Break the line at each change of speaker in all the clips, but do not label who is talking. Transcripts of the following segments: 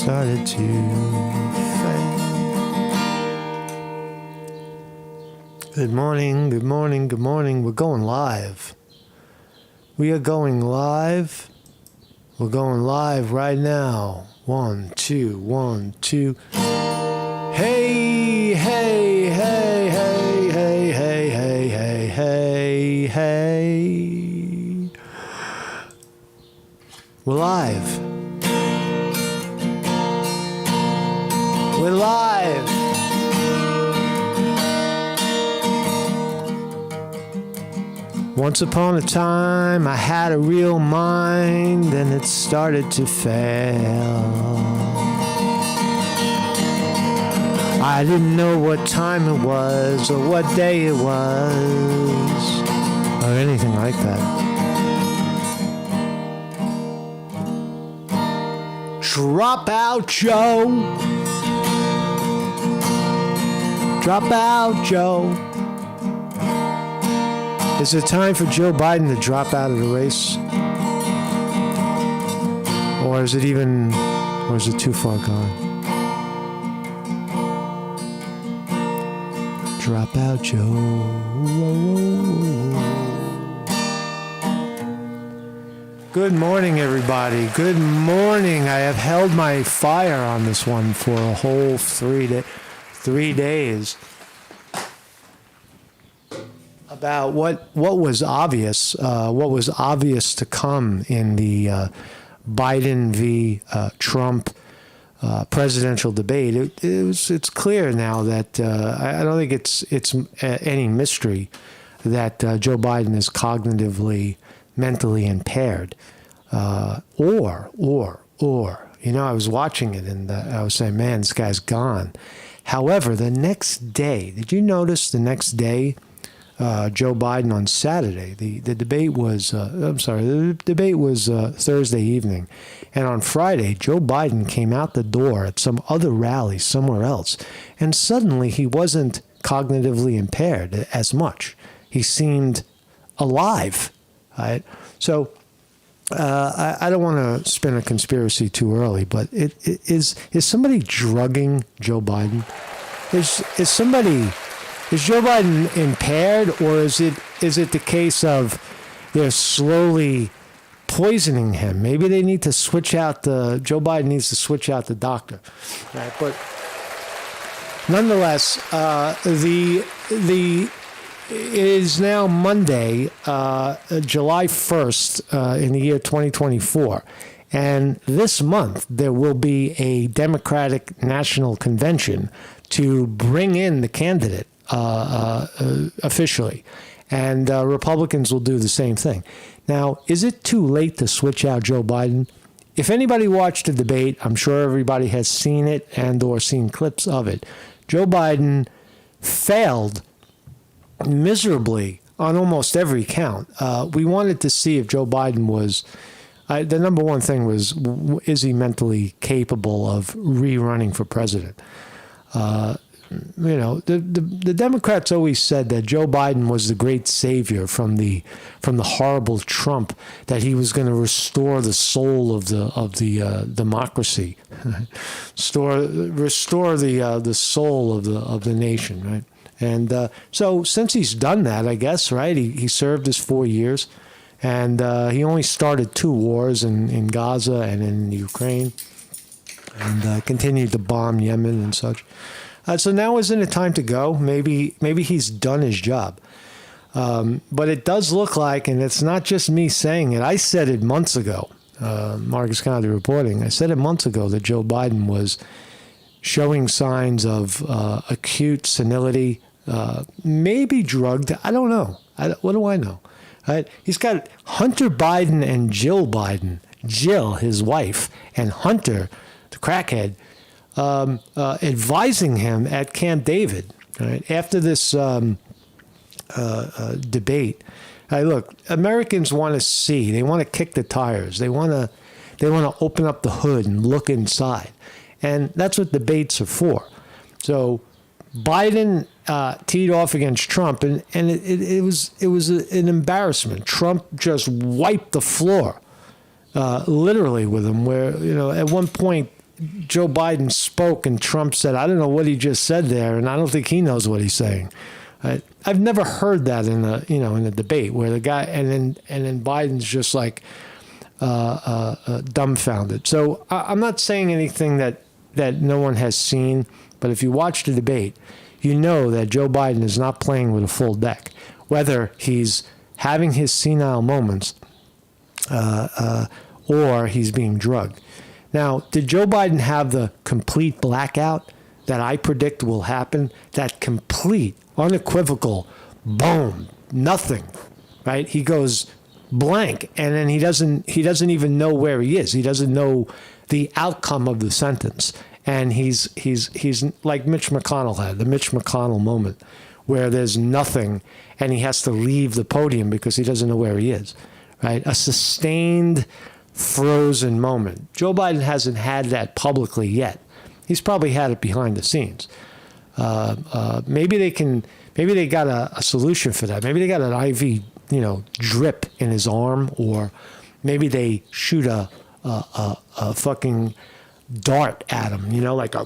started to fade. Good morning, good morning, good morning. We're going live. We are going live. We're going live right now. 1, 2, 1, 2. Hey, hey, hey, hey, hey, hey, hey, hey, hey, hey. We're live. We're live. Once upon a time, I had a real mind, and it started to fail. I didn't know what time it was, or what day it was, or anything like that. Drop out, Joe. Drop out, Joe. Is it time for Joe Biden to drop out of the race? Or is it too far gone? Drop out, Joe. Good morning, everybody. Good morning. I have held my fire on this one for a whole 3 days. About what was obvious, to come in the Biden v. Trump presidential debate. It's clear now that I don't think it's any mystery that Joe Biden is cognitively, mentally impaired, or I was watching it and I was saying, man, this guy's gone. However, the next day, did you notice the next day? Joe Biden on Saturday. The debate was Thursday evening, and on Friday, Joe Biden came out the door at some other rally somewhere else, and suddenly he wasn't cognitively impaired as much. He seemed alive. Right? So I don't want to spin a conspiracy too early, but is somebody drugging Joe Biden? Is Joe Biden impaired, or is it the case of they're slowly poisoning him? Maybe they need to switch out Joe Biden needs to switch out the doctor, right? But nonetheless, it is now Monday, July 1st, in the year 2024. And this month, there will be a Democratic National Convention to bring in the candidate officially, and Republicans will do the same thing. Now, is it too late to switch out Joe Biden? If anybody watched the debate, I'm sure everybody has seen it and or seen clips of it. Joe Biden failed miserably on almost every count. We wanted to see if Joe Biden was, the number one thing was, is he mentally capable of rerunning for president? The Democrats always said that Joe Biden was the great savior from the horrible Trump, that he was going to restore the soul of the democracy, restore the soul of the nation, right? And so since he's done that, I guess, right? He served his 4 years, and he only started 2 wars in Gaza and in Ukraine, and continued to bomb Yemen and such. So now isn't it time to go? Maybe he's done his job. But it does look like, and it's not just me saying it, I said it months ago, Marcus County reporting, I said it months ago that Joe Biden was showing signs of acute senility, maybe drugged. I don't know. What do I know? Right? He's got Hunter Biden and Jill Biden, Jill, his wife, and Hunter, the crackhead, advising him at Camp David, right, after this debate. Look, Americans want to see. They want to kick the tires. They want to open up the hood and look inside, and that's what debates are for. So Biden teed off against Trump, and it was an embarrassment. Trump just wiped the floor, literally, with him. Where at one point Joe Biden spoke and Trump said, I don't know what he just said there, and I don't think he knows what he's saying. I've never heard that in a debate where the guy and then Biden's just like dumbfounded. So I'm not saying anything that no one has seen, but if you watch the debate, you know that Joe Biden is not playing with a full deck, whether he's having his senile moments or he's being drugged. Now, did Joe Biden have the complete blackout that I predict will happen? That complete, unequivocal, boom, nothing, right? He goes blank, and then he doesn't even know where he is. He doesn't know the outcome of the sentence, and he's like Mitch McConnell had, the Mitch McConnell moment, where there's nothing, and he has to leave the podium because he doesn't know where he is, right? A sustained, frozen moment. Joe Biden hasn't had that publicly yet. He's probably had it behind the scenes. Maybe they got a solution for that. Maybe they got an IV, drip in his arm, or maybe they shoot a fucking dart at him, like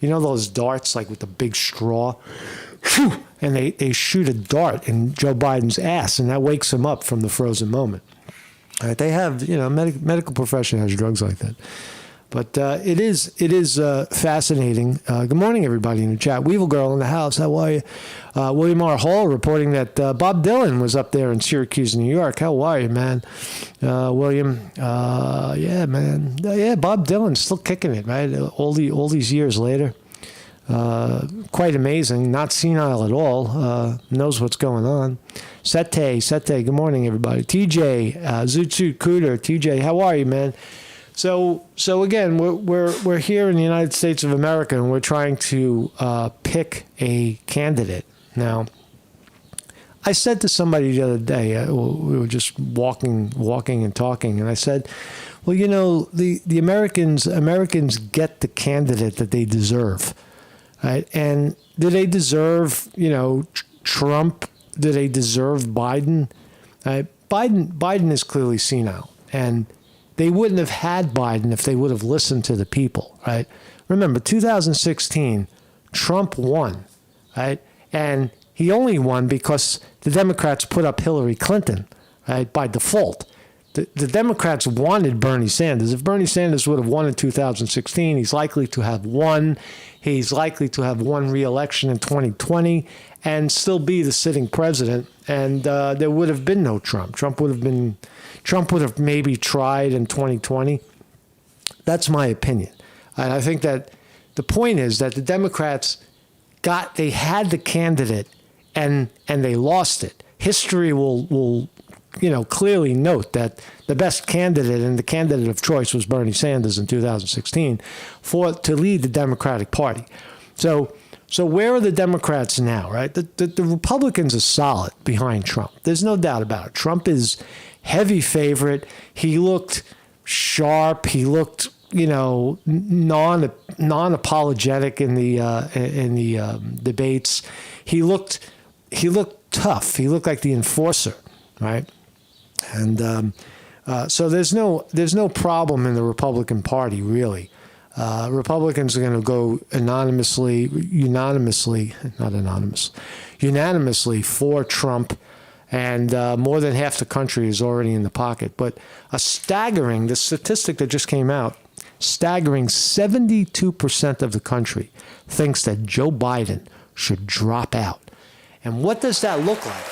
those darts, like with the big straw, and they shoot a dart in Joe Biden's ass, and that wakes him up from the frozen moment. They have, medical profession has drugs like that. But it is fascinating. Good morning, everybody in the chat. Weevil Girl in the house. How are you? William R. Hall reporting that Bob Dylan was up there in Syracuse, New York. How are you, man? William. Yeah, man. Yeah, Bob Dylan's still kicking it, right? All these years later. Quite amazing. Not senile at all. Knows what's going on. Sete. Good morning, everybody. TJ, Zutsu Cooter. TJ, how are you, man? So again, we're here in the United States of America, and we're trying to pick a candidate. Now, I said to somebody the other day, we were just walking and talking, and I said, well, the Americans get the candidate that they deserve, right? And do they deserve, Trump? Do they deserve Biden? Biden is clearly senile, and they wouldn't have had Biden if they would have listened to the people, right? Remember, 2016, Trump won, right? And he only won because the Democrats put up Hillary Clinton, right, by default. The Democrats wanted Bernie Sanders. If Bernie Sanders would have won in 2016, he's likely to have won. He's likely to have won re-election in 2020 and still be the sitting president. And there would have been no Trump. Trump would have maybe tried in 2020. That's my opinion. And I think that the point is that the Democrats they had the candidate and they lost it. History will clearly note that the best candidate and the candidate of choice was Bernie Sanders in 2016 to lead the Democratic Party. So where are the Democrats now, right? The Republicans are solid behind Trump. There's no doubt about it. Trump is heavy favorite. He looked sharp. He looked, non-apologetic in the debates. He looked tough. He looked like the enforcer, right? And so there's no problem in the Republican Party, really. Republicans are going to go unanimously for Trump, and more than half the country is already in the pocket. But the statistic that just came out, staggering 72% of the country thinks that Joe Biden should drop out. And what does that look like?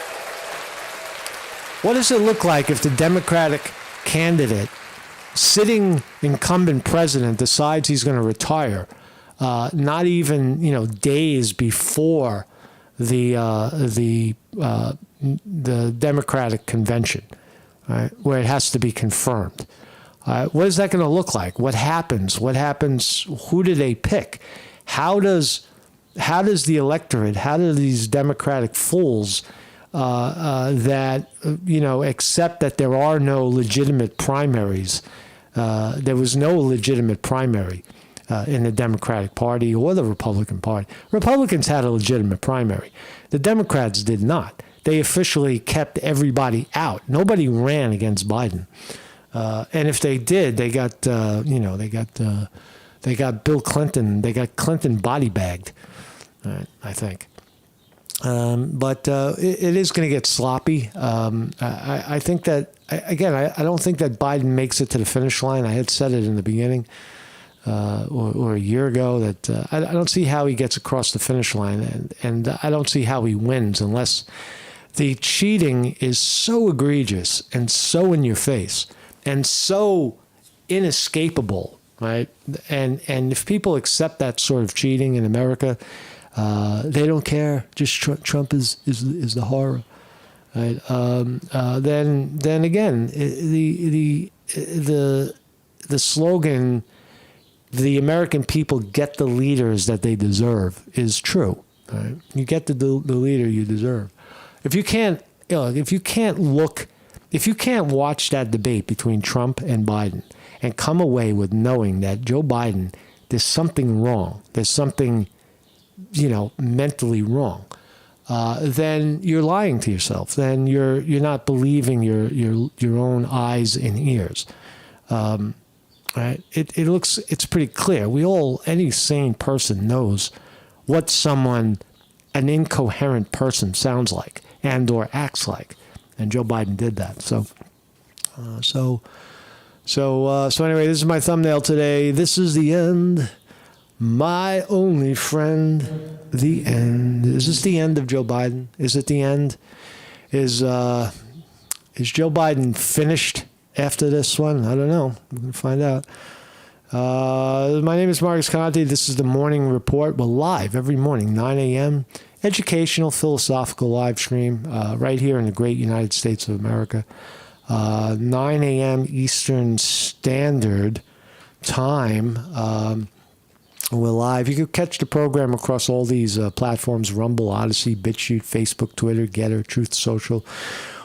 What does it look like if the Democratic candidate, sitting incumbent president, decides he's going to retire, not even days before the Democratic convention, right, where it has to be confirmed? What is that going to look like? What happens? Who do they pick? How does the electorate? How do these Democratic fools that accept that there are no legitimate primaries? There was no legitimate primary in the Democratic Party or the Republican Party. Republicans had a legitimate primary. The Democrats did not. They officially kept everybody out. Nobody ran against Biden. And if they did, they got They got Bill Clinton. They got Clinton body bagged, I think. But it is going to get sloppy. I think that, again, I don't think that Biden makes it to the finish line. I had said it in the beginning or a year ago that I don't see how he gets across the finish line. And I don't see how he wins unless the cheating is so egregious and so in your face and so inescapable, right? And if people accept that sort of cheating in America, they don't care. Just Trump is the horror, right? Then again, the slogan, "The American people get the leaders that they deserve," is true. Right? You get the leader you deserve. If you can't watch that debate between Trump and Biden and come away with knowing that Joe Biden, there's something wrong, there's something, mentally wrong, then you're lying to yourself. Then you're not believing your own eyes and ears. Right? It's pretty clear. Any sane person knows what an incoherent person sounds like and or acts like, and Joe Biden did that. So anyway, this is my thumbnail today. This is the end. My only friend, the end. Is this the end of Joe Biden? Is it the end? Is Joe Biden finished after this one? I don't know. We're going to find out. My name is Marcus Conte. This is the Morning Report. We're live every morning, 9 a.m. Educational, philosophical live stream right here in the great United States of America. 9 a.m. Eastern Standard Time. We're live. You can catch the program across all these platforms: Rumble, Odyssey, BitChute, Facebook, Twitter, Getter, Truth Social,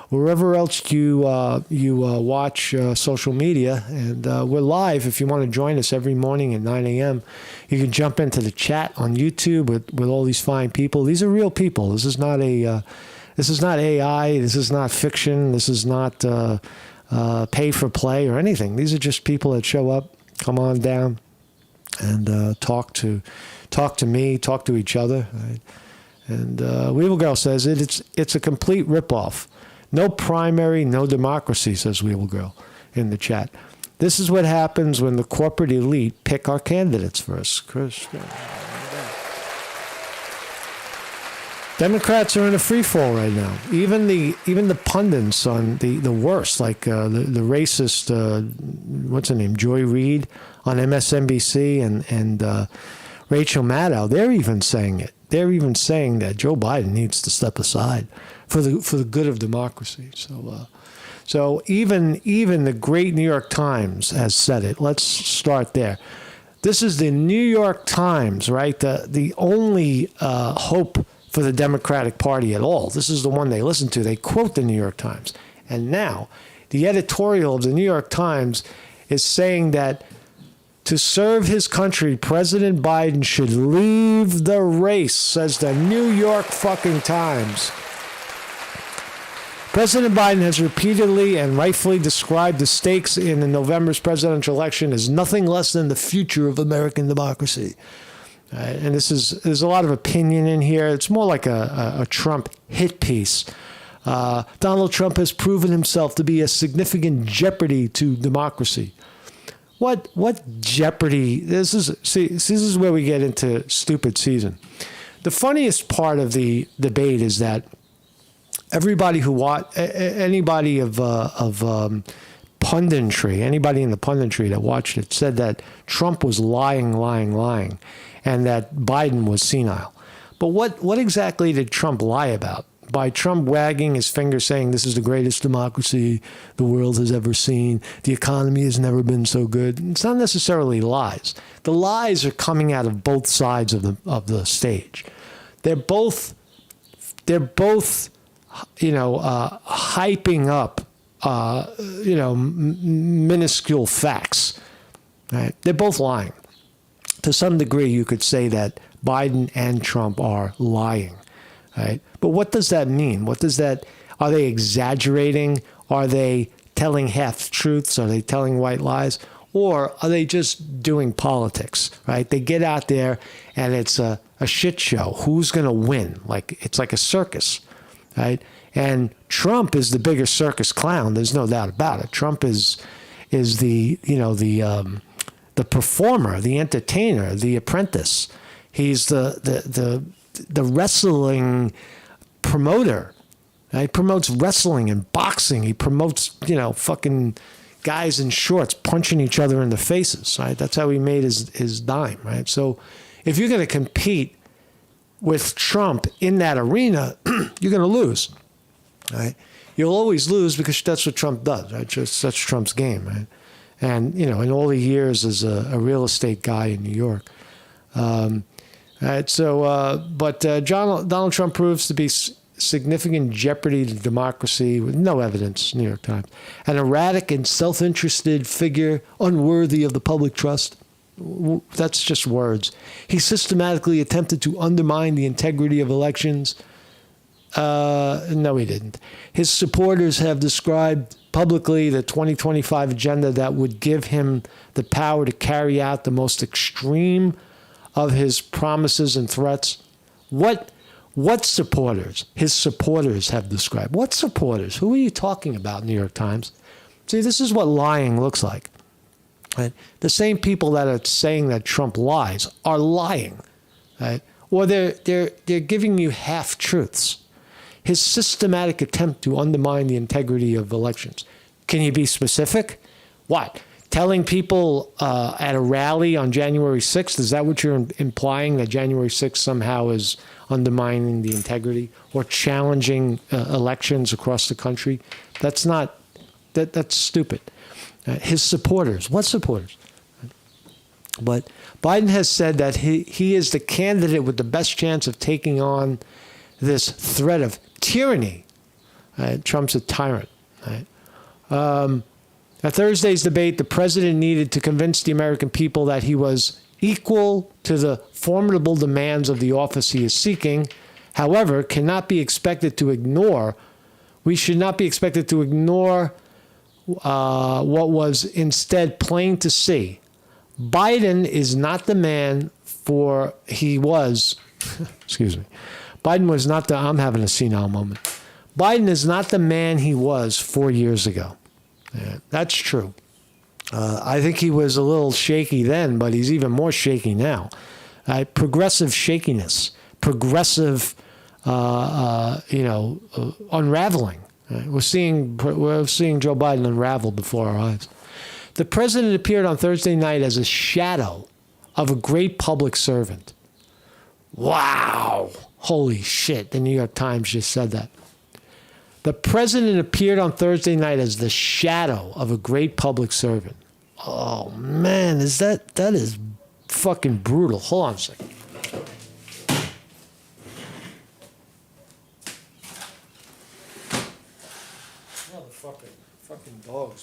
wherever else you watch social media. And we're live. If you want to join us every morning at 9 a.m., you can jump into the chat on YouTube with all these fine people. These are real people. This is not AI. This is not fiction. This is not pay for play or anything. These are just people that show up, come on down, and talk to me, talk to each other. Right? And Weevil Girl says it's a complete ripoff. No primary, no democracy, says Weevil Girl in the chat. This is what happens when the corporate elite pick our candidates for us. Chris. Democrats are in a free fall right now. Even the pundits on the worst, like the racist, what's her name, Joy Reid on MSNBC and Rachel Maddow, they're even saying it. They're even saying that Joe Biden needs to step aside for the good of democracy. So even the great New York Times has said it. Let's start there. This is the New York Times, right? The only hope for the Democratic Party at all. This is the one they listen to. They quote the New York Times. And now the editorial of the New York Times is saying that to serve his country, President Biden should leave the race, says the New York fucking Times. President Biden has repeatedly and rightfully described the stakes in the November's presidential election as nothing less than the future of American democracy. And there's a lot of opinion in here. It's more like a Trump hit piece. Donald Trump has proven himself to be a significant jeopardy to democracy. What jeopardy? This is where we get into stupid season. The funniest part of the debate is that everybody anybody of punditry, anybody in the punditry that watched it said that Trump was lying, and that Biden was senile. But what exactly did Trump lie about? By Trump wagging his finger saying this is the greatest democracy the world has ever seen, the economy has never been so good. It's not necessarily lies. The lies are coming out of both sides of the stage. They're both hyping up minuscule facts. Right? They're both lying. To some degree, you could say that Biden and Trump are lying, right? But what does that mean? Are they exaggerating? Are they telling half truths? Are they telling white lies? or are they just doing politics, right? They get out there and it's a shit show. Who's going to win? It's like a circus, right? And Trump is the bigger circus clown. There's no doubt about it. Trump is the performer, the entertainer, the apprentice. He's the wrestling promoter. He promotes wrestling and boxing. He promotes, fucking guys in shorts punching each other in the faces, right? That's how he made his dime, right? So if you're going to compete with Trump in that arena, you're going to lose, right? You'll always lose because that's what Trump does, right? That's Trump's game, right? And, in all the years as a real estate guy in New York. Right, so, but Donald Trump proves to be significant jeopardy to democracy with no evidence, New York Times. An erratic and self-interested figure unworthy of the public trust. That's just words. He systematically attempted to undermine the integrity of elections. No, he didn't. His supporters have described publicly the 2025 agenda that would give him the power to carry out the most extreme of his promises and threats. What supporters? His supporters have described. What supporters? Who are you talking about, New York Times? See, this is what lying looks like. Right? The same people that are saying that Trump lies are lying, right? Or they're giving you half truths. His systematic attempt to undermine the integrity of elections. Can you be specific? What? Telling people at a rally on January 6th, is that what you're implying, that January 6th somehow is undermining the integrity or challenging elections across the country? That's stupid. His supporters, what supporters? But Biden has said that he is the candidate with the best chance of taking on this threat of tyranny. Trump's a tyrant. Right? At Thursday's debate, the president needed to convince the American people that he was equal to the formidable demands of the office he is seeking. However, we should not be expected to ignore what was instead plain to see. Biden is not the man excuse me. Biden was not I'm having a senile moment. Biden is not the man he was 4 years ago. Yeah, that's true. I think he was a little shaky then, but he's even more shaky now. Progressive shakiness, progressive, unraveling. We're seeing Joe Biden unravel before our eyes. The president appeared on Thursday night as a shadow of a great public servant. Wow. Holy shit. The New York Times just said that. The president appeared on Thursday night as the shadow of a great public servant. Oh, man, that is fucking brutal. Hold on a second.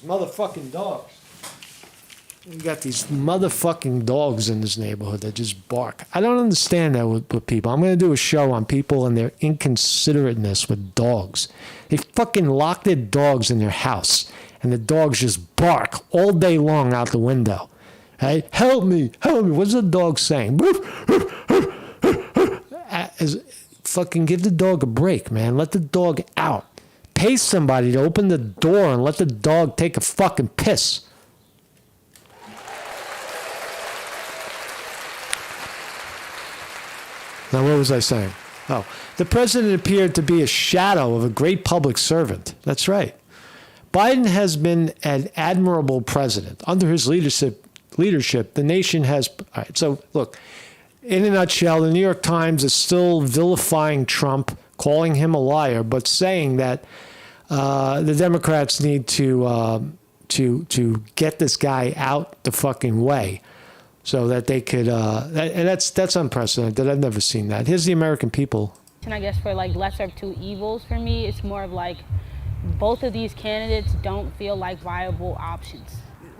Motherfucking dogs. We got these motherfucking dogs in this neighborhood that just bark. I don't understand that with people. I'm going to do a show on people and their inconsiderateness with dogs. They fucking lock their dogs in their house, and the dogs just bark all day long out the window. Hey, help me. What's the dog saying? Fucking give the dog a break, man. Let the dog out. Pay somebody to open the door and let the dog take a fucking piss. Now, what was I saying? Oh, the president appeared to be a shadow of a great public servant. That's right. Biden has been an admirable president. Under his leadership, the nation has... All right, so, look, in a nutshell, the New York Times is still vilifying Trump, calling him a liar, but saying that the Democrats need to get this guy out the fucking way so that they could, and that's unprecedented. I've never seen that. Here's the American people.
And I guess for like lesser of two evils for me, it's more of like both of these candidates don't feel like viable options.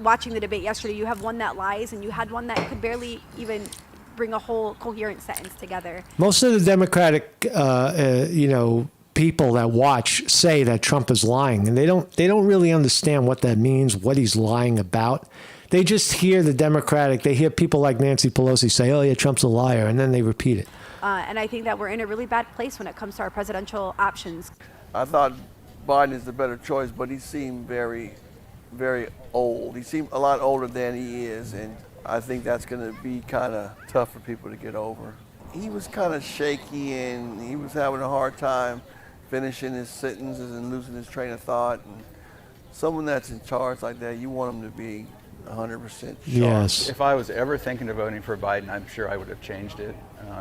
Watching the debate yesterday, you have one that lies and you had one that could barely even bring a whole coherent sentence together.
Most of the Democratic, people that watch say that Trump is lying, and they don't really understand what that means, what he's lying about. They just hear the Democratic. They hear people like Nancy Pelosi say, "Oh yeah, Trump's a liar," and then they repeat it.
And I think that we're in a really bad place when it comes to our presidential options.
I thought Biden is the better choice, but he seemed very, very old. He seemed a lot older than he is, and I think that's going to be kind of tough for people to get over. He was kind of shaky, and he was having a hard time finishing his sentences and losing his train of thought. And someone that's in charge like that, you want him to be 100% sharp.
Yes.
If I was ever thinking of voting for Biden, I'm sure I would have changed it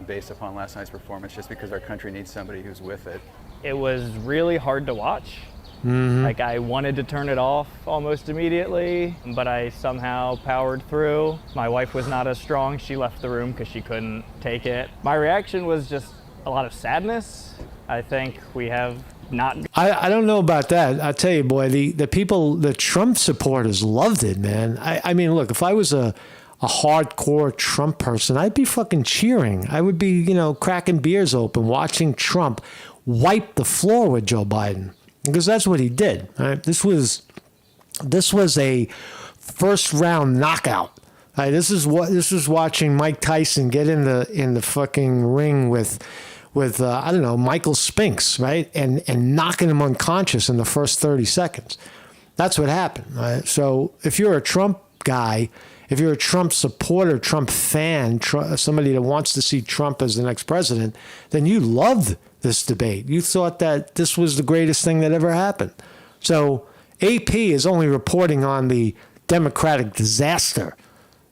based upon last night's performance, just because our country needs somebody who's with it.
It was really hard to watch. Like, I wanted to turn it off almost immediately, but I somehow powered through. My wife was not as strong. She left the room because she couldn't take it. My reaction was just a lot of sadness. I think we have not.
I don't know about that. I tell you, boy, the people, the Trump supporters loved it, man. I mean, look, if I was a hardcore Trump person, I'd be fucking cheering. I would be, cracking beers open, watching Trump wipe the floor with Joe Biden, because that's what he did. Right? This was a first round knockout. Right? This is watching Mike Tyson get in the fucking ring with I don't know, Michael Spinks, right? And knocking him unconscious in the first 30 seconds. That's what happened, right? So if you're a Trump guy, if you're a Trump supporter, Trump fan, somebody that wants to see Trump as the next president, then you loved this debate. You thought that this was the greatest thing that ever happened. So AP is only reporting on the Democratic disaster.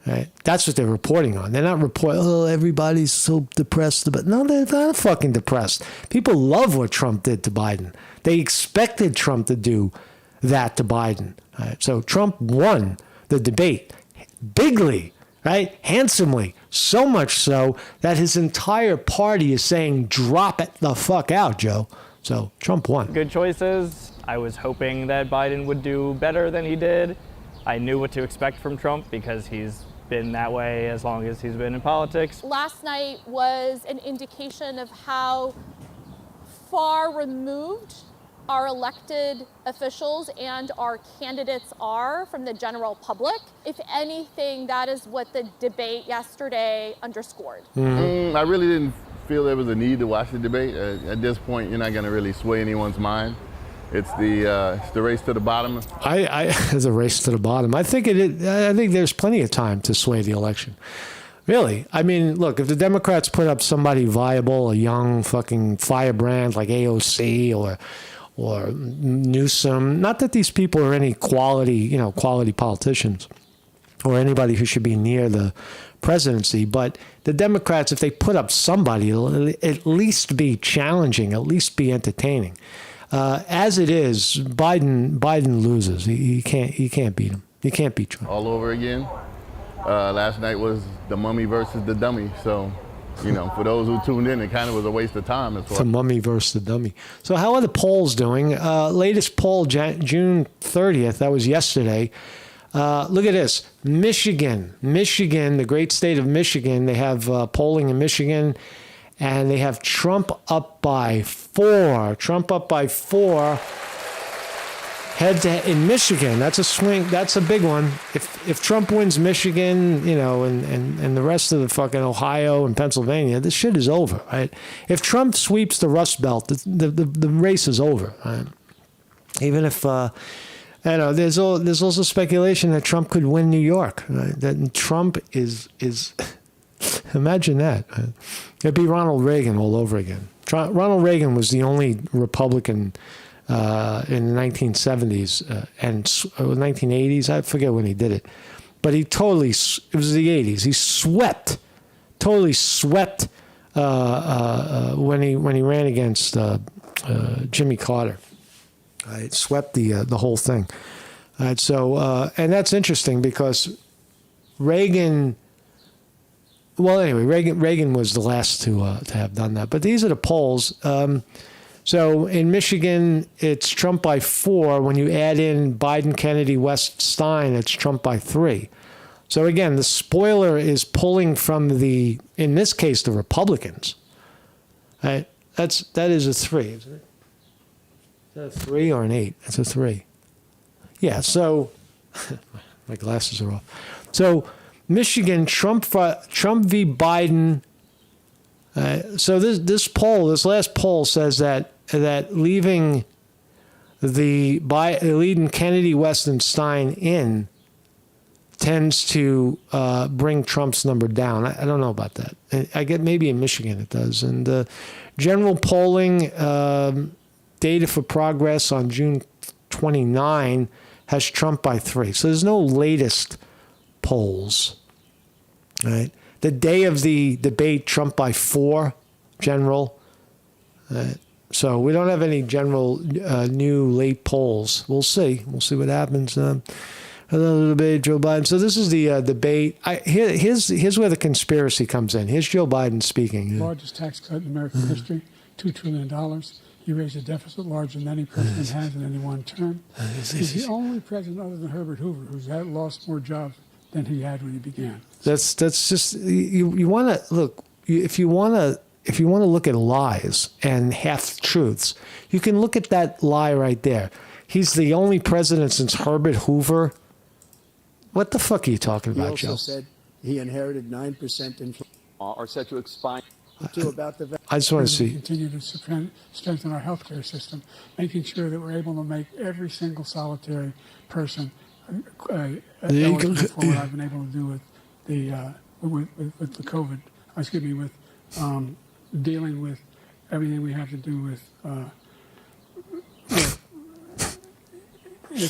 Right? That's what they're reporting on. They're not reporting, oh, everybody's so depressed. But no, they're not fucking depressed. People love what Trump did to Biden. They expected Trump to do that to Biden. Right? So Trump won the debate bigly, right? Handsomely. So much so that his entire party is saying, drop it the fuck out, Joe. So Trump won.
Good choices. I was hoping that Biden would do better than he did. I knew what to expect from Trump because he's been that way as long as he's been in politics.
Last night was an indication of how far removed our elected officials and our candidates are from the general public. If anything, that is what the debate yesterday underscored.
I really didn't feel there was a need to watch the debate. At this point, you're not going to really sway anyone's mind. It's the race to the bottom.
It's a race to the bottom. I think I think there's plenty of time to sway the election. Really. I mean, look, if the Democrats put up somebody viable, a young fucking firebrand like AOC or Newsom, not that these people are any quality politicians or anybody who should be near the presidency, but the Democrats, if they put up somebody, it'll at least be challenging, at least be entertaining. As it is, Biden loses. He can't beat him. He can't beat Trump.
All over again. Last night was the mummy versus the dummy. So, for those who tuned in, it kind of was a waste of time.
The mummy versus the dummy. So how are the polls doing? Latest poll, June 30th. That was yesterday. Look at this. Michigan, the great state of Michigan. They have polling in Michigan. And they have Trump up by 4. Head to head in Michigan. That's a swing. That's a big one. If Trump wins Michigan, and the rest of the fucking Ohio and Pennsylvania, this shit is over, right? If Trump sweeps the Rust Belt, the race is over. Right? Even if there's also speculation that Trump could win New York. Right? That Trump is. Imagine that. It'd be Ronald Reagan all over again. Ronald Reagan was the only Republican in the 1970s and 1980s. I forget when he did it. But it was the 80s. He totally swept when he ran against Jimmy Carter. It swept the whole thing. So that's interesting because Reagan... Well, anyway, Reagan was the last to have done that. But these are the polls. So in Michigan, it's Trump by 4. When you add in Biden, Kennedy, West, Stein, it's Trump by 3. So again, the spoiler is pulling from in this case, the Republicans. Right? That is a 3, isn't it? Is that a 3 or an 8? It's a 3. Yeah. So My glasses are off. So Michigan, Trump v. Biden. So this last poll says that leaving leading Kennedy, West, and Stein in tends to bring Trump's number down. I don't know about that. I get maybe in Michigan it does. And general polling data for progress on June 29 has Trump by 3. So there's no latest polls. Right. The day of the debate, Trump by 4, general. So we don't have any general new late polls. We'll see. We'll see what happens. Another debate, Joe Biden. So this is the debate. Here's where the conspiracy comes in. Here's Joe Biden speaking.
Largest tax cut in American history, $2 trillion. He raised a deficit larger than any president has in any one term. He's the only president other than Herbert Hoover who's lost more jobs than he had when he began.
That's just you want to look. If you want to look at lies and half truths, you can look at that lie right there. He's the only president since Herbert Hoover. What the fuck are you talking about, Joe?
He also said he inherited 9% inflation. Are set to expire to about the.
I just want to see.
Continue to strengthen our healthcare system, making sure that we're able to make every single solitary person eligible for what I've been able to do with the with the COVID. Excuse me, with dealing with everything we have to do with. We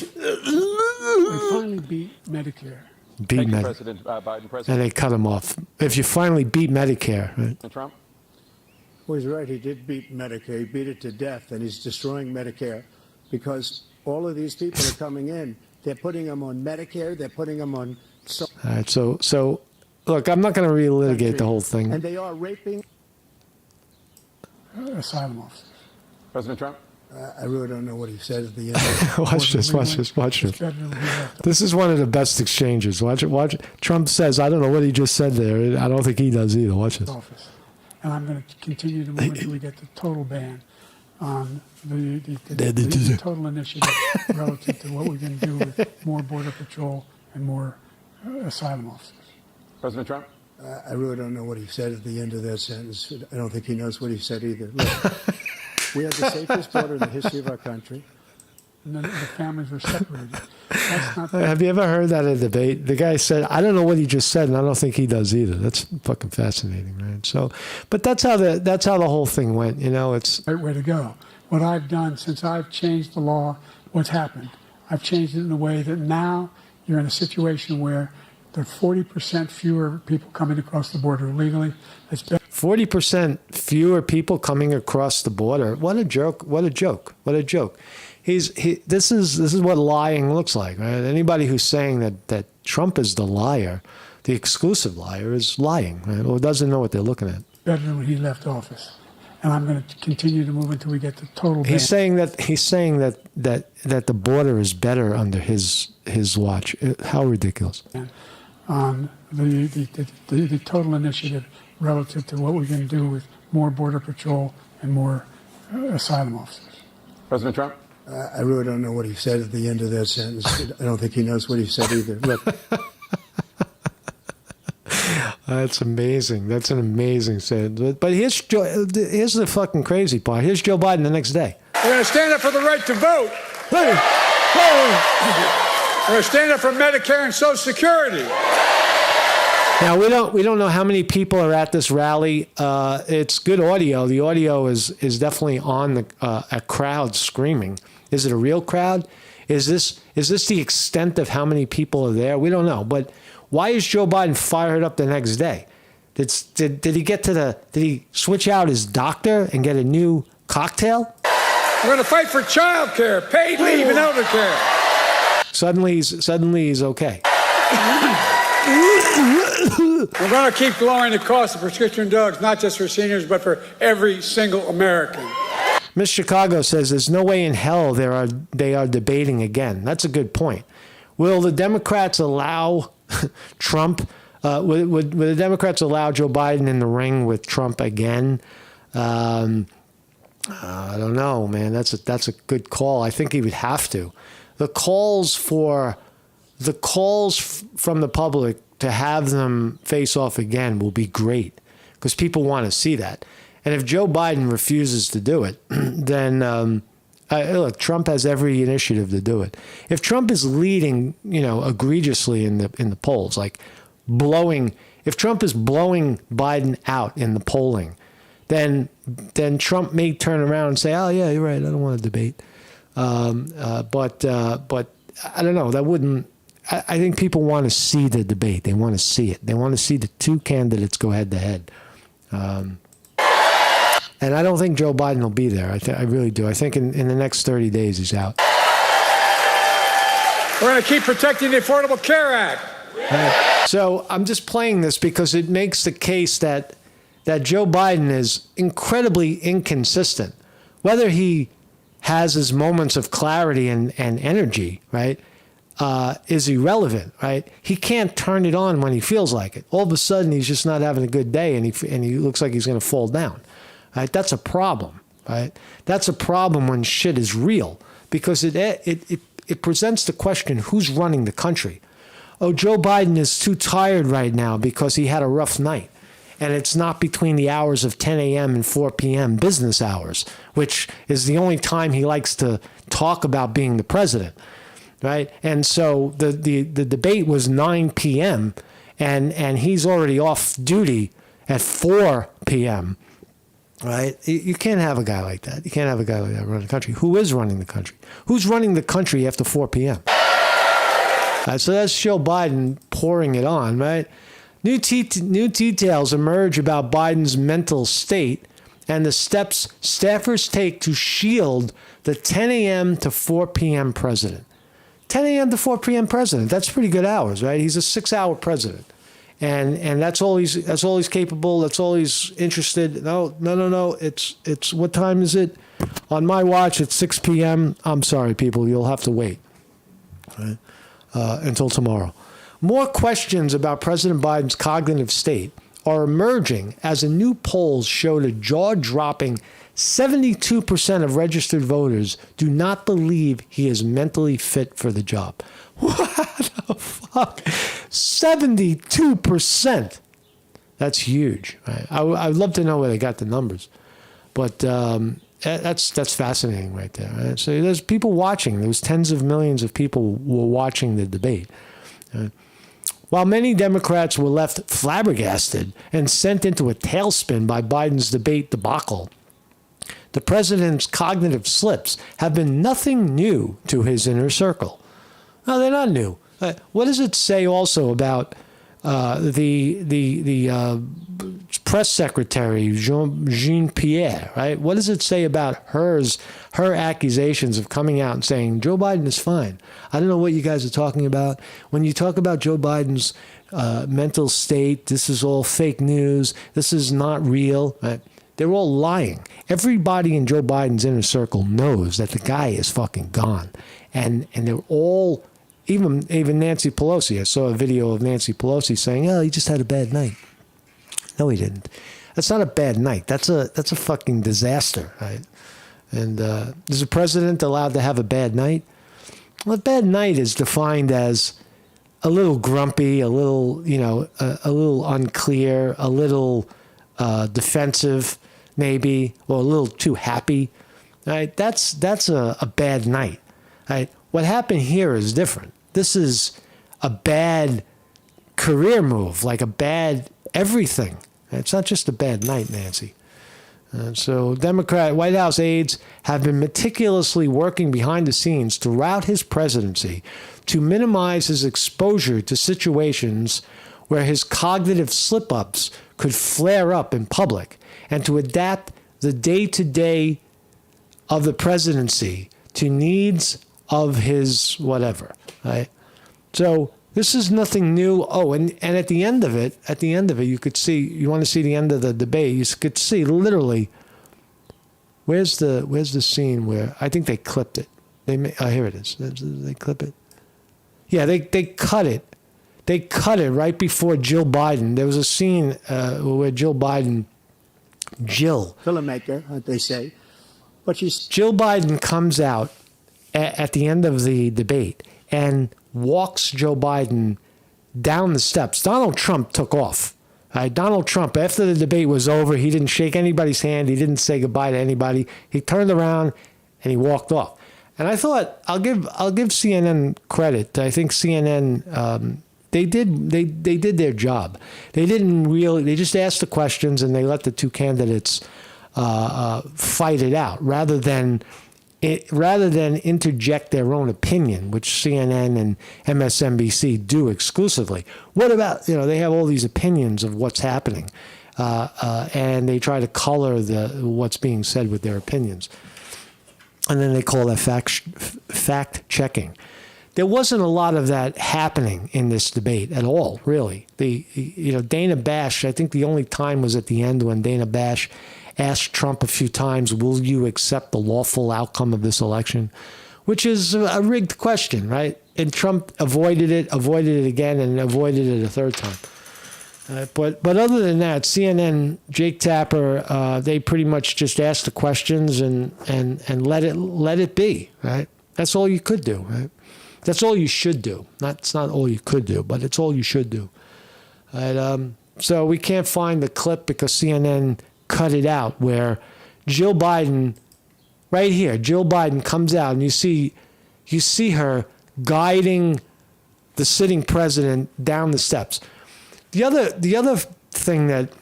finally beat Medicare.
Beat Medicare. President Biden, President. And they cut him off. If you finally beat Medicare, right?
Trump. Well, he's right. He did beat Medicare. He beat it to death, and he's destroying Medicare because all of these people are coming in. They're putting them on Medicare. They're putting them on.
All right. So, look, I'm not going to relitigate the whole thing.
And they are raping
asylum officers.
President Trump.
I really don't know what he said at the end.
Watch this. This is one of the best exchanges. Watch it. Trump says, I don't know what he just said there. I don't think he does either. Watch this.
Office. And I'm going to continue to move until we get the total ban on the total initiative relative to what we can do with more Border Patrol and more asylum officers.
President Trump.
I really don't know what he said at the end of that sentence. I don't think he knows what he said either. Look, we have the safest border in the history of our country.
And then the families were separated. That's not
Have you ever heard that in a debate? The guy said, I don't know what he just said, and I don't think he does either. That's fucking fascinating, right? So, but that's how the whole thing went. You know, it's
the right way to go. What I've done since I've changed the law, what's happened? I've changed it in a way that now you're in a situation where there are 40% fewer people coming across the border illegally.
40% fewer people coming across the border. What a joke! What a joke! What a joke! This is what lying looks like, right? Anybody who's saying that Trump is the liar, the exclusive liar, is lying, right? Or doesn't know what they're looking at.
Better than when he left office, and I'm going to continue to move until we get the total ban.
He's saying that the border is better under his watch. How ridiculous!
The total initiative relative to what we can do with more Border Patrol and more asylum officers.
President Trump.
I really don't know what he said at the end of that sentence. I don't think he knows what he said either. Look.
That's amazing. That's an amazing sentence. But here's the fucking crazy part. Here's Joe Biden the next day.
We're going to stand up for the right to vote. We're going to stand up for Medicare and Social Security.
Now, we don't know how many people are at this rally. It's good audio. The audio is definitely on a crowd screaming. Is it a real crowd? Is this the extent of how many people are there? We don't know. But why is Joe Biden fired up the next day? Did he switch out his doctor and get a new cocktail?
We're going to fight for child care, paid leave, and elder care.
Suddenly he's okay.
We're going to keep lowering the cost of prescription drugs, not just for seniors, but for every single American.
Miss Chicago says there's no way in hell they are debating again. That's a good point. Will the Democrats allow Trump? Would the Democrats allow Joe Biden in the ring with Trump again? I don't know, man. That's a good call. I think he would have to. The calls for the calls from the public to have them face off again will be great because people want to see that. And if Joe Biden refuses to do it, then look, Trump has every initiative to do it. If Trump is leading, egregiously in the polls, like if Trump is blowing Biden out in the polling, then Trump may turn around and say, "Oh yeah, you're right. I don't want to debate." But I don't know. That wouldn't. I think people want to see the debate. They want to see it. They want to see the two candidates go head to head. And I don't think Joe Biden will be there. I really do. I think in the next 30 days he's out.
We're going to keep protecting the Affordable Care Act.
Right. So I'm just playing this because it makes the case that Joe Biden is incredibly inconsistent. Whether he has his moments of clarity and energy, right, is irrelevant, right? He can't turn it on when he feels like it. All of a sudden, he's just not having a good day, and he looks like he's going to fall down. Right? That's a problem, right? That's a problem when shit is real because it presents the question: who's running the country? Oh, Joe Biden is too tired right now because he had a rough night. And it's not between the hours of 10 a.m. and 4 p.m. business hours, which is the only time he likes to talk about being the president, right? And so the debate was 9 p.m. and he's already off duty at 4 p.m., right? You can't have a guy like that. You can't have a guy like that running the country. Who is running the country? Who's running the country after 4 p.m.? So that's Joe Biden pouring it on, right? New details emerge about Biden's mental state and the steps staffers take to shield the 10 a.m. to 4 p.m. president. 10 a.m. to 4 p.m. president. That's pretty good hours, right? He's a 6-hour president, and that's all he's capable. That's all he's interested. No. It's what time is it? On my watch, it's 6 p.m. I'm sorry, people. You'll have to wait, right? Until tomorrow. More questions about President Biden's cognitive state are emerging as a new poll showed a jaw-dropping 72% of registered voters do not believe he is mentally fit for the job. What the fuck? 72%. That's huge. Right? I'd love to know where they got the numbers. But that's fascinating right there. Right? So there's people watching. There was tens of millions of people were watching the debate. While many Democrats were left flabbergasted and sent into a tailspin by Biden's debate debacle, the president's cognitive slips have been nothing new to his inner circle. No, they're not new. What does it say also about the press secretary, Jean-Pierre, right? What does it say about her accusations of coming out and saying, Joe Biden is fine? I don't know what you guys are talking about. When you talk about Joe Biden's mental state, this is all fake news. This is not real. Right? They're all lying. Everybody in Joe Biden's inner circle knows that the guy is fucking gone. And they're all, even Nancy Pelosi. I saw a video of Nancy Pelosi saying, oh, he just had a bad night. No, he didn't. That's not a bad night. That's a fucking disaster, right? And is a president allowed to have a bad night? Well, a bad night is defined as a little grumpy, a little, a little unclear, a little defensive, maybe, or a little too happy, right? That's a bad night, right? What happened here is different. This is a bad career move, like a bad everything. It's not just a bad night, Nancy. So Democrat White House aides have been meticulously working behind the scenes throughout his presidency to minimize his exposure to situations where his cognitive slip-ups could flare up in public and to adapt the day-to-day of the presidency to needs of his whatever, right? So this is nothing new. Oh, and at the end of it, you could see, you want to see the end of the debate, you could see literally, where's the scene where, I think they clipped it. Here it is. They clip it. Yeah, they cut it. They cut it right before Jill Biden. There was a scene where Jill
filmmaker, they say, but
Jill Biden comes out at the end of the debate, and walks Joe Biden down the steps. Donald Trump took off. Donald Trump, after the debate was over, he didn't shake anybody's hand. He didn't say goodbye to anybody. He turned around and he walked off. And I thought I'll give CNN credit. I think CNN they did their job. They just asked the questions and they let the two candidates fight it out rather than interject their own opinion, which CNN and MSNBC do exclusively. What about, they have all these opinions of what's happening, and they try to color what's being said with their opinions. And then they call that fact checking. There wasn't a lot of that happening in this debate at all, really. Dana Bash, I think the only time was at the end when Dana Bash asked Trump a few times, will you accept the lawful outcome of this election? Which is a rigged question, right? And Trump avoided it again, and avoided it a third time. But other than that, CNN, Jake Tapper, they pretty much just asked the questions and let it be, right? That's all you could do, right? That's all you should do. It's not all you could do, but it's all you should do. Right? So we can't find the clip because CNN cut it out where Jill Biden, right here, Jill Biden comes out and you see her guiding the sitting president down the steps. The other thing that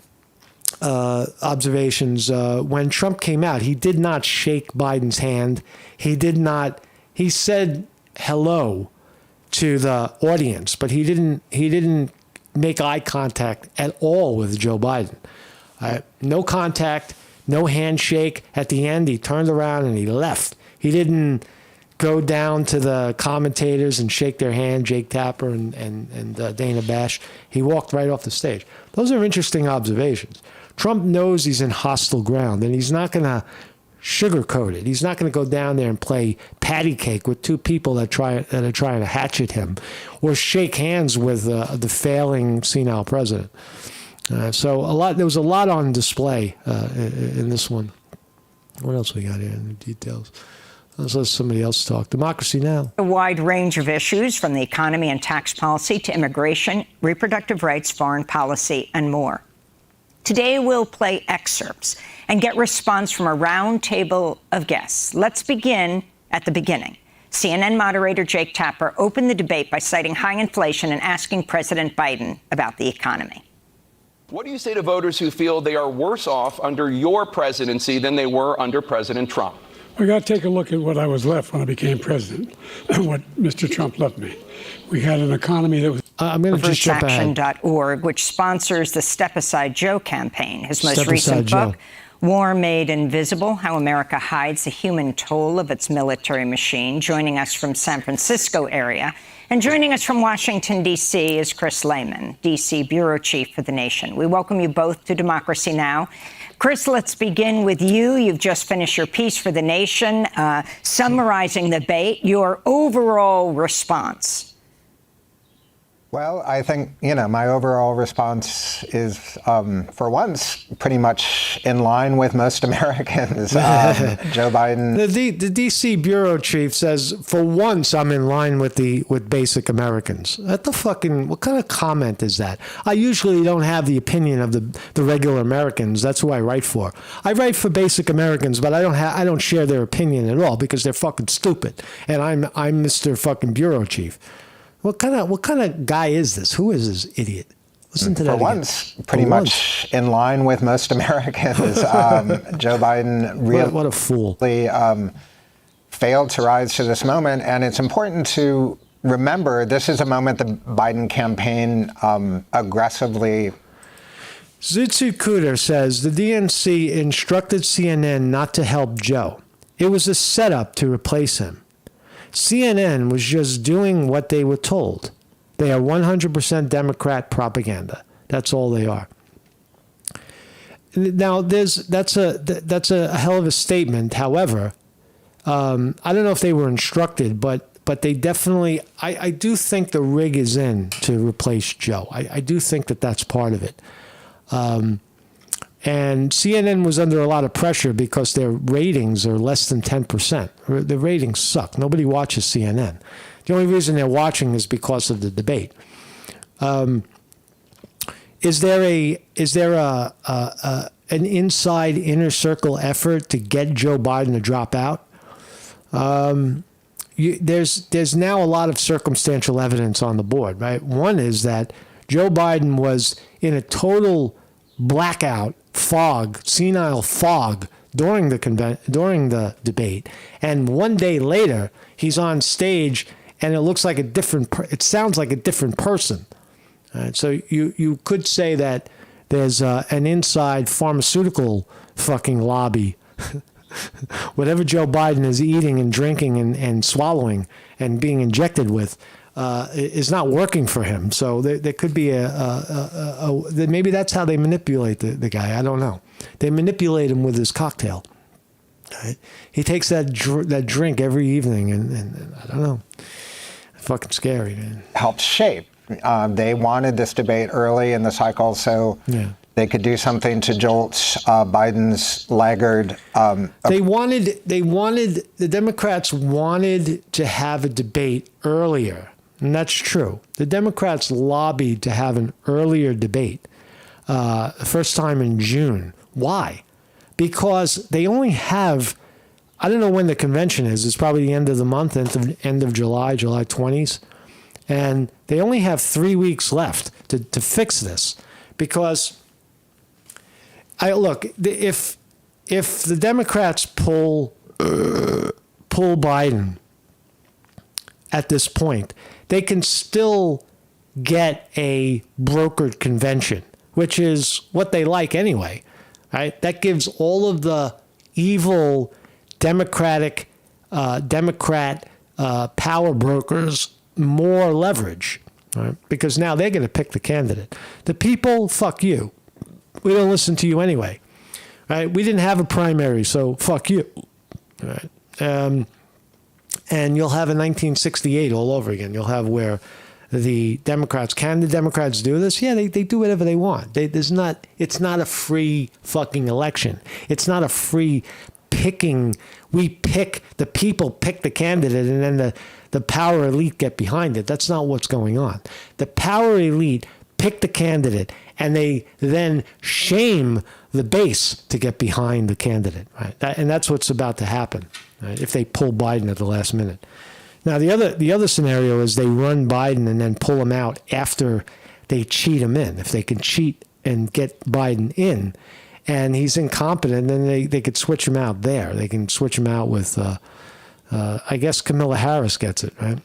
observations when Trump came out, he did not shake Biden's hand. He said hello to the audience, but he didn't make eye contact at all with Joe Biden. No contact, no handshake. At the end, he turned around and he left. He didn't go down to the commentators and shake their hand, Jake Tapper and Dana Bash. He walked right off the stage. Those are interesting observations. Trump knows he's in hostile ground, and he's not going to sugarcoat it. He's not going to go down there and play patty cake with two people that are trying to hatchet him, or shake hands with the failing senile president. So there was a lot on display in this one. What else we got here in the details? Let's let somebody else talk. Democracy Now!
A wide range of issues, from the economy and tax policy to immigration, reproductive rights, foreign policy, and more. Today, we'll play excerpts and get response from a round table of guests. Let's begin at the beginning. CNN moderator Jake Tapper opened the debate by citing high inflation and asking President Biden about the economy.
What do you say to voters who feel they are worse off under your presidency than they were under President Trump?
We got to take a look at what I was left when I became president, what Mr. Trump left me. We had an economy that was...
I'm going to just jump ahead.
Action.org, which sponsors the Step Aside Joe campaign. His most recent book, War Made Invisible, How America Hides the Human Toll of Its Military Machine. Joining us from San Francisco area and joining us from Washington, D.C. is Chris Lehman, D.C. Bureau Chief for The Nation. We welcome you both to Democracy Now! Chris, let's begin with you. You've just finished your piece for The Nation, summarizing the debate. Your overall response.
Well, I think, my overall response is, for once, pretty much in line with most Americans. Joe Biden.
The D.C. Bureau Chief says, for once, I'm in line with basic Americans. What kind of comment is that? I usually don't have the opinion of the regular Americans. That's who I write for. I write for basic Americans, but I don't share their opinion at all because they're fucking stupid. And I'm Mr. fucking Bureau Chief. What kind of guy is this? Who is this idiot? Listen to that again.
For once, pretty much in line with most Americans. Joe Biden really
what a fool.
Failed to rise to this moment. And it's important to remember this is a moment the Biden campaign aggressively.
Zutsu Cooter says the DNC instructed CNN not to help Joe. It was a setup to replace him. CNN was just doing what they were told. They are 100% Democrat propaganda. That's all they are. Now, that's a hell of a statement. However, I don't know if they were instructed, but they definitely. I do think the rig is in to replace Joe. I do think that's part of it. And CNN was under a lot of pressure because their ratings are less than 10%. The ratings suck. Nobody watches CNN. The only reason they're watching is because of the debate. Is there an inside inner circle effort to get Joe Biden to drop out? There's now a lot of circumstantial evidence on the board, right? One is that Joe Biden was in a total blackout, fog, senile fog during the debate, and one day later he's on stage and it looks like it sounds like a different person. So you could say that there's an inside pharmaceutical fucking lobby. Whatever Joe Biden is eating and drinking and swallowing and being injected with is not working for him. So there could be maybe that's how they manipulate the guy. I don't know. They manipulate him with his cocktail. Right? He takes that drink every evening, and I don't know. Fucking scary, man.
Helps shape. They wanted this debate early in the cycle, so they could do something to jolt Biden's laggard.
The Democrats wanted to have a debate earlier, and that's true. The Democrats lobbied to have an earlier debate, first time in June. Why? Because they only have, I don't know when the convention is. It's probably the end of the month, end of July 20th. And they only have 3 weeks left to fix this, because if the Democrats pull Biden at this point, they can still get a brokered convention, which is what they like anyway, right? That gives all of the evil Democrat power brokers more leverage, right? Because now they're going to pick the candidate. The people, fuck you. We don't listen to you anyway, right? We didn't have a primary, so fuck you, right? And you'll have a 1968 all over again. You'll have where the Democrats, can the Democrats do this? Yeah, they do whatever they want. It's not a free fucking election. It's not a free picking. The people pick the candidate, and then the power elite get behind it. That's not what's going on. The power elite pick the candidate, and they then shame the base to get behind the candidate, right? And that's what's about to happen, right? If they pull Biden at the last minute. Now, the other scenario is they run Biden and then pull him out after they cheat him in. If they can cheat and get Biden in, and he's incompetent, then they could switch him out there. They can switch him out with, I guess Kamala Harris gets it, right?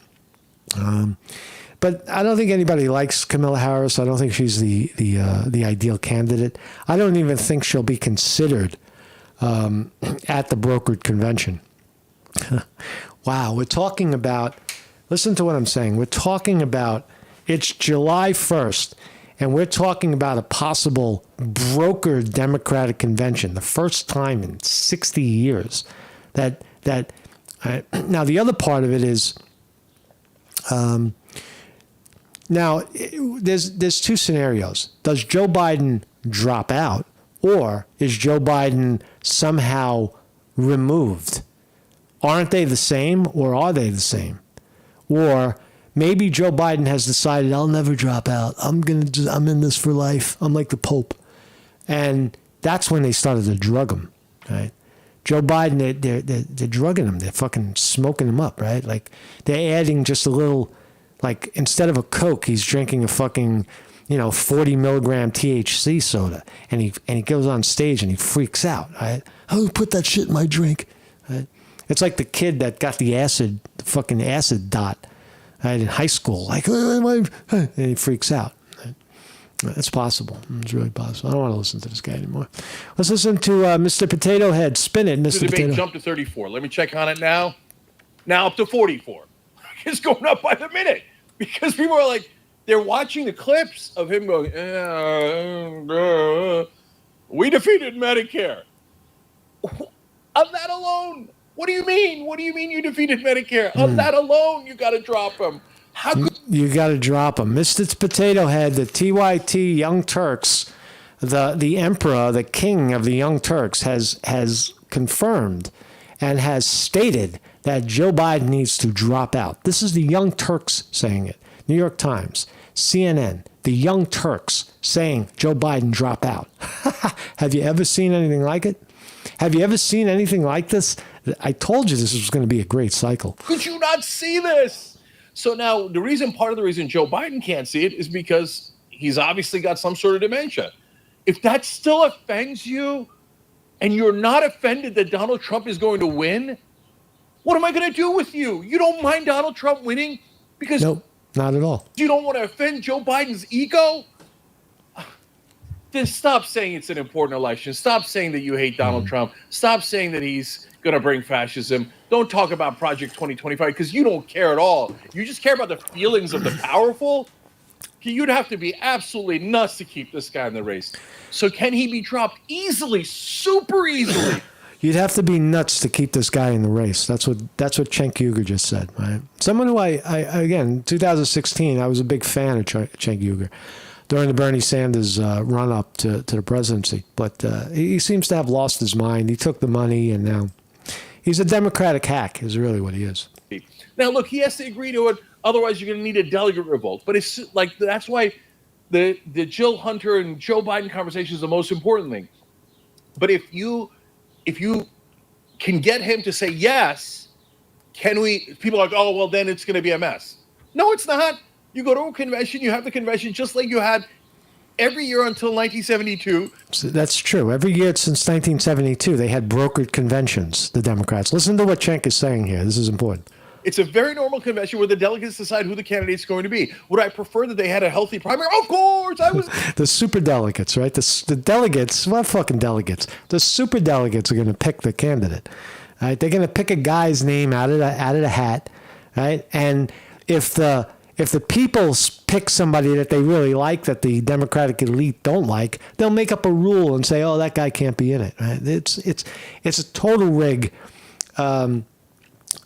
But I don't think anybody likes Kamala Harris. I don't think she's the ideal candidate. I don't even think she'll be considered at the brokered convention. Wow, we're talking about, listen to what I'm saying. We're talking about, it's July 1st, and we're talking about a possible brokered Democratic convention, the first time in 60 years. Now, the other part of it is, now, there's two scenarios. Does Joe Biden drop out, or is Joe Biden somehow removed? Aren't they the same, or are they the same? Or maybe Joe Biden has decided, I'll never drop out. I'm in this for life. I'm like the Pope. And that's when they started to drug him, right? Joe Biden, they're drugging him. They're fucking smoking him up, right? Like, they're adding just a little, like, instead of a Coke, he's drinking a fucking, 40 milligram THC soda. And he goes on stage and he freaks out, right? Oh, put that shit in my drink, right? It's like the kid that got the fucking acid dot, right, in high school. Like, and he freaks out. Right? It's possible. It's really possible. I don't want to listen to this guy anymore. Let's listen to Mr. Potato Head. Spin it, Mr.
The
Potato
debate jumped to 34. Let me check on it now. Now up to 44. It's going up by the minute because people are like, they're watching the clips of him going, we defeated Medicare. On that alone. What do you mean? What do you mean you defeated Medicare? On that alone, you got to drop him. How could
you got to drop him? Mr. Potato Head, the TYT Young Turks, the emperor, the king of the Young Turks has confirmed and has stated that Joe Biden needs to drop out. This is the Young Turks saying it. New York Times, CNN, the Young Turks saying Joe Biden drop out. Have you ever seen anything like it? Have you ever seen anything like this? I told you this was going to be a great cycle.
Could you not see this? So now part of the reason Joe Biden can't see it is because he's obviously got some sort of dementia. If that still offends you and you're not offended that Donald Trump is going to win, what am I going to do with you? You don't mind Donald Trump winning because
nope, not at all.
You don't want to offend Joe Biden's ego? Then stop saying it's an important election. Stop saying that you hate Donald Trump. Stop saying that he's going to bring fascism. Don't talk about Project 2025 because you don't care at all. You just care about the feelings of the powerful. You'd have to be absolutely nuts to keep this guy in the race. So can he be dropped easily, super easily?
You'd have to be nuts to keep this guy in the race. That's what Cenk Uygur just said. Right? Someone who I again, 2016, I was a big fan of Cenk Uygur during the Bernie Sanders run-up to the presidency. But he seems to have lost his mind. He took the money, and now he's a Democratic hack is really what he is.
Now, look, he has to agree to it. Otherwise, you're going to need a delegate revolt. But it's like that's why the Jill Hunter and Joe Biden conversation is the most important thing. But if you can get him to say yes, people are like, oh, well, then it's going to be a mess. No, it's not. You go to a convention, you have the convention just like you had every year until 1972.
So that's true. Every year since 1972, they had brokered conventions, the Democrats. Listen to what Cenk is saying here. This is important.
It's a very normal convention where the delegates decide who the candidate's going to be. Would I prefer that they had a healthy primary? Of course, I was.
The super delegates, right? The delegates, what fucking delegates? The super delegates are going to pick the candidate, right? They're going to pick a guy's name out of the hat, right? And if the people pick somebody that they really like, that the Democratic elite don't like, they'll make up a rule and say, "Oh, that guy can't be in it." Right? It's a total rig,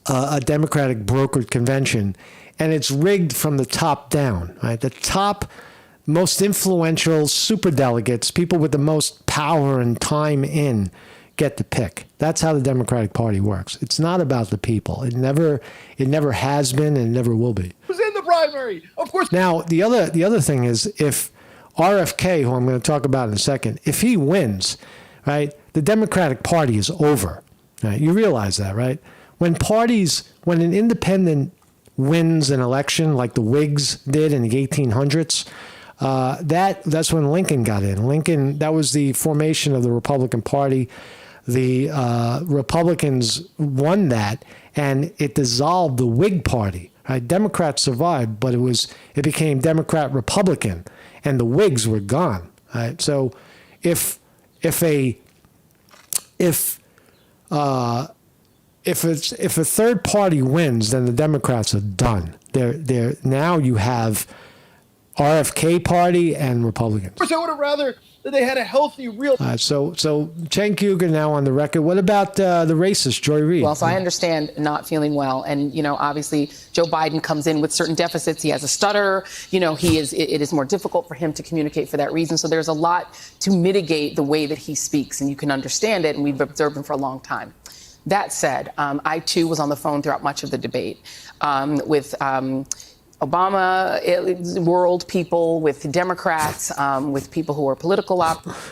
a Democratic brokered convention, and it's rigged from the top down. Right, the top, most influential superdelegates, people with the most power and time in, get to pick. That's how the Democratic Party works. It's not about the people. It never has been and never will be.
Who's in the primary? Of course.
Now, the other thing is, if RFK, who I'm going to talk about in a second, if he wins, right, the Democratic Party is over. Right? You realize that, right? When an independent wins an election like the Whigs did in the 1800s, that's when Lincoln got in. Lincoln, that was the formation of the Republican Party. The Republicans won that, and it dissolved the Whig Party. Right? Democrats survived, but it became Democrat-Republican, and the Whigs were gone. Right? So, if a third party wins, then the Democrats are done. They're now you have RFK Party and Republicans.
Of course, I would have rather that they had a healthy, real.
So Cenk Uygur now on the record. What about the racist Joy Reid?
Well, so I understand not feeling well, and obviously Joe Biden comes in with certain deficits. He has a stutter. It is more difficult for him to communicate for that reason. So there's a lot to mitigate the way that he speaks, and you can understand it. And we've observed him for a long time. That said, I too was on the phone throughout much of the debate with Obama world people, with Democrats, with people who are political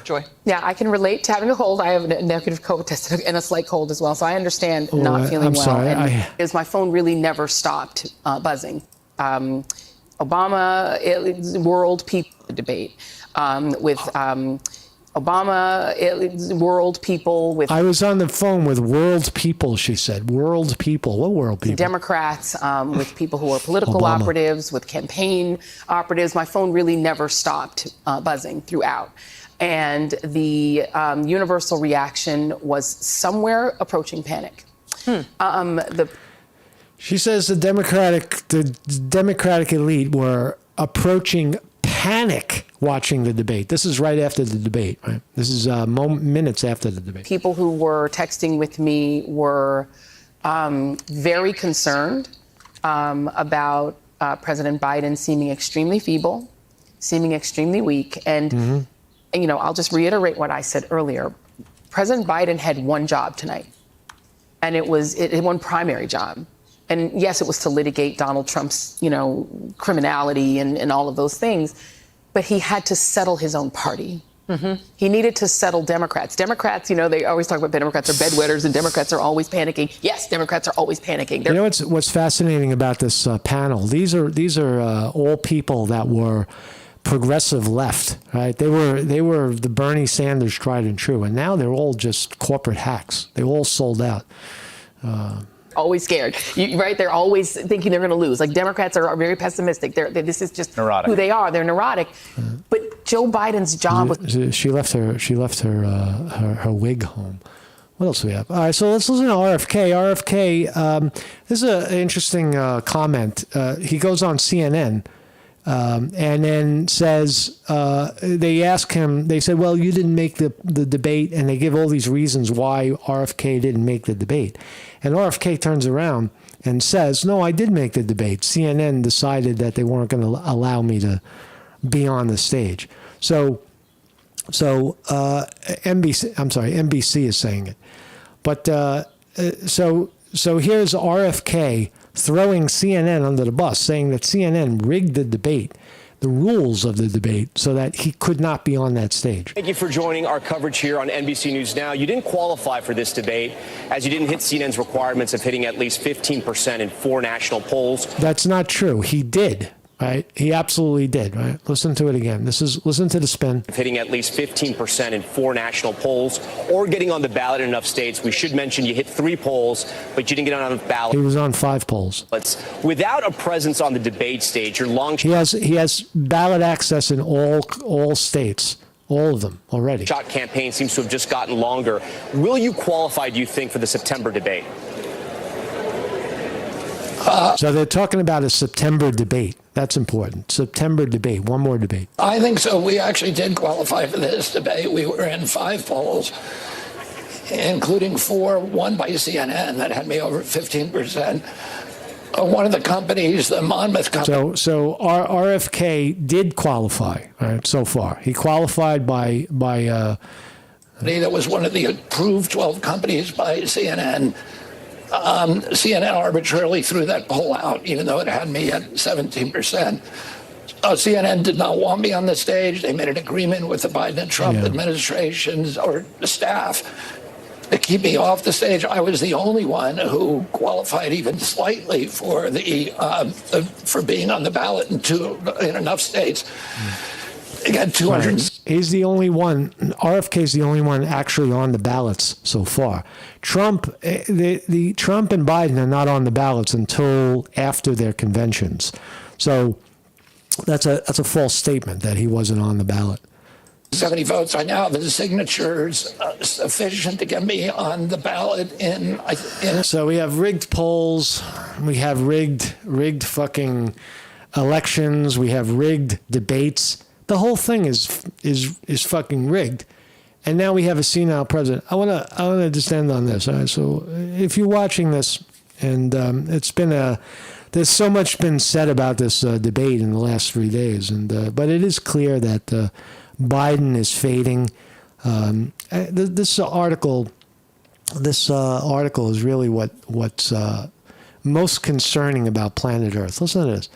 Joy. Yeah, I can relate to having a cold. I have a negative COVID test and a slight cold as well, so I understand not feeling well.
Sorry,
and my phone really never stopped buzzing. Obama world people debate with. World people with.
I was on the phone with world people, she said. World people. What world people?
Democrats, with people who are political operatives, with campaign operatives. My phone really never stopped buzzing throughout. And the universal reaction was somewhere approaching panic.
She says the Democratic elite were approaching panic watching the debate. This is right after the debate, right? This is minutes after the debate.
People who were texting with me were very concerned about President Biden seeming extremely feeble, seeming extremely weak. And, I'll just reiterate what I said earlier. President Biden had one job tonight. and it one primary job. And yes, it was to litigate Donald Trump's, criminality and all of those things, but he had to settle his own party. Mm-hmm. He needed to settle Democrats. Democrats, they always talk about Democrats are bedwetters and Democrats are always panicking. Yes, Democrats are always panicking.
You know what's fascinating about this panel? These are all people that were progressive left, right? They were the Bernie Sanders tried and true, and now they're all just corporate hacks. They all sold out.
Always scared, right? They're always thinking they're going to lose. Like Democrats are very pessimistic. This is just neurotic. Who they are. They're neurotic. But Joe Biden's job was.
She left her wig home. What else do we have? All right, so let's listen to RFK. RFK, this is an interesting comment. He goes on CNN. And then says, they ask him, they said, well, you didn't make the debate, and they give all these reasons why RFK didn't make the debate. And RFK turns around and says, no, I did make the debate. CNN decided that they weren't going to allow me to be on the stage. So NBC is saying it. But so here's RFK throwing CNN under the bus, saying that CNN rigged the debate, the rules of the debate, so that he could not be on that stage.
Thank you for joining our coverage here on NBC News Now. You didn't qualify for this debate as you didn't hit CNN's requirements of hitting at least 15% in 4 national polls.
That's not true. He did. Right? He absolutely did, right? Listen to it again. Listen to the spin.
Hitting at least 15% in 4 national polls or getting on the ballot in enough states. We should mention you hit 3 polls, but you didn't get on enough ballots.
He was on 5 polls.
Without a presence on the debate stage, your long
He has ballot access in all states. All of them already.
Shot campaign seems to have just gotten longer. Will you qualify, do you think, for the September debate?
So they're talking about a September debate. That's important. September debate. One more debate.
I think so. We actually did qualify for this debate. We were in 5 polls, including 4 won by CNN that had me over 15%. One of the companies, the Monmouth company.
So RFK did qualify, right, so far. He qualified by
that was one of the approved 12 companies by CNN. CNN arbitrarily threw that poll out, even though it had me at 17%. CNN did not want me on the stage. They made an agreement with the Biden and Trump administrations or the staff to keep me off the stage. I was the only one who qualified even slightly for for being on the ballot in enough states. Again, 200.
Right. He's the only one. RFK is the only one actually on the ballots so far. Trump and Biden are not on the ballots until after their conventions. So that's a false statement that he wasn't on the ballot.
70 votes. I now have the signatures sufficient to get me on the ballot in.
So we have rigged polls. We have rigged fucking elections. We have rigged debates. The whole thing is fucking rigged, and now we have a senile president. I wanna just end on this. All right? So if you're watching this, and it's been there's so much been said about this debate in the last 3 days, and but it is clear that Biden is fading. This article is really what's most concerning about planet Earth. Listen to this.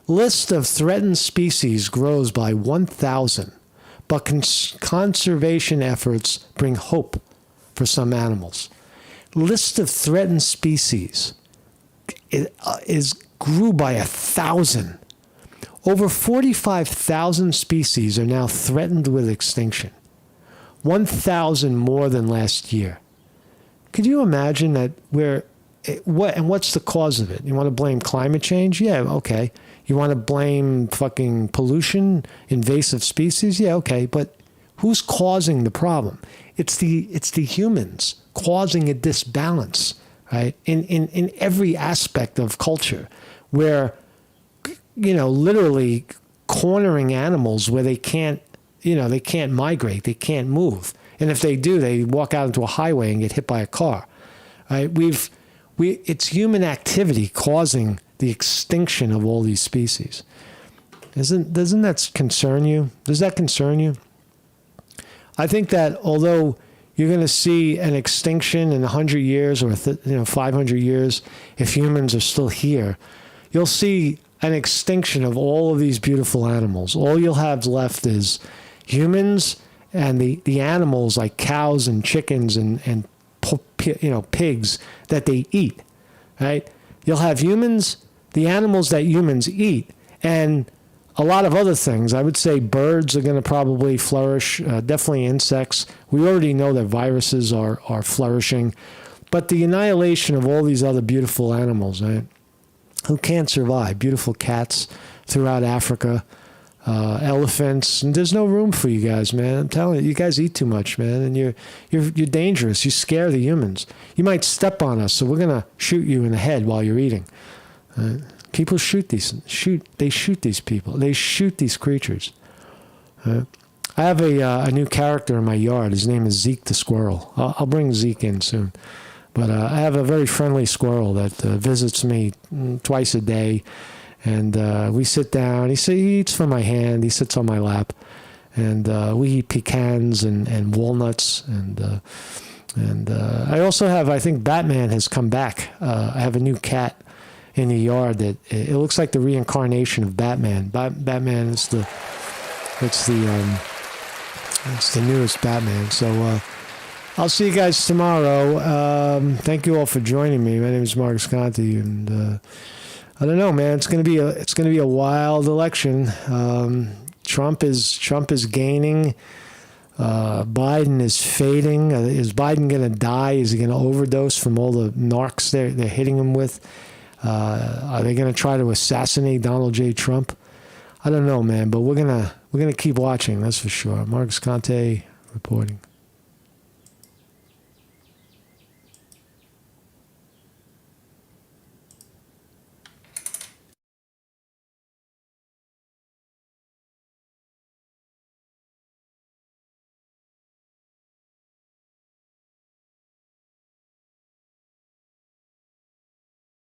List of threatened species grows by 1,000, but conservation efforts bring hope for some animals. List of threatened species grew by 1,000. Over 45,000 species are now threatened with extinction. 1,000 more than last year. Could you imagine that what's the cause of it? You want to blame climate change? Yeah, okay. You want to blame fucking pollution, invasive species? Yeah, okay. But who's causing the problem? It's the humans causing a disbalance, right? In every aspect of culture, where literally cornering animals where they can't migrate, they can't move, and if they do, they walk out into a highway and get hit by a car. Right? It's human activity causing the extinction of all these species. Doesn't that concern you? Does that concern you? I think that although you're going to see an extinction in 100 years or 500 years if humans are still here. You'll see an extinction of all of these beautiful animals. All you'll have left is humans and the animals like cows and chickens and pigs that they eat, right? You'll have humans, the animals that humans eat, and a lot of other things. I would say birds are going to probably flourish, definitely insects. We already know that viruses are flourishing, but the annihilation of all these other beautiful animals, right? Who can't survive? Beautiful cats throughout Africa, elephants, and there's no room for you guys, man. I'm telling you, you guys eat too much, man, and you're dangerous. You scare the humans. You might step on us, so we're gonna shoot you in the head while you're eating. People they shoot these people. They shoot these creatures. I have a new character in my yard. His name is Zeke the squirrel. I'll bring Zeke in soon. But I have a very friendly squirrel that visits me twice a day. And we sit down. He eats from my hand. He sits on my lap. And we eat pecans and walnuts. And I also have, I think Batman has come back. I have a new cat in the yard that it looks like the reincarnation of Batman. Batman is it's the newest Batman. So I'll see you guys tomorrow. Thank you all for joining me. My name is Mark Sconti, and I don't know, man. It's gonna be a wild election. Trump is gaining. Biden is fading. Is Biden gonna die? Is he gonna overdose from all the narcs they're hitting him with? Are they going to try to assassinate Donald J. Trump? I don't know, man, but we're gonna keep watching, that's for sure. Mark Sconte reporting.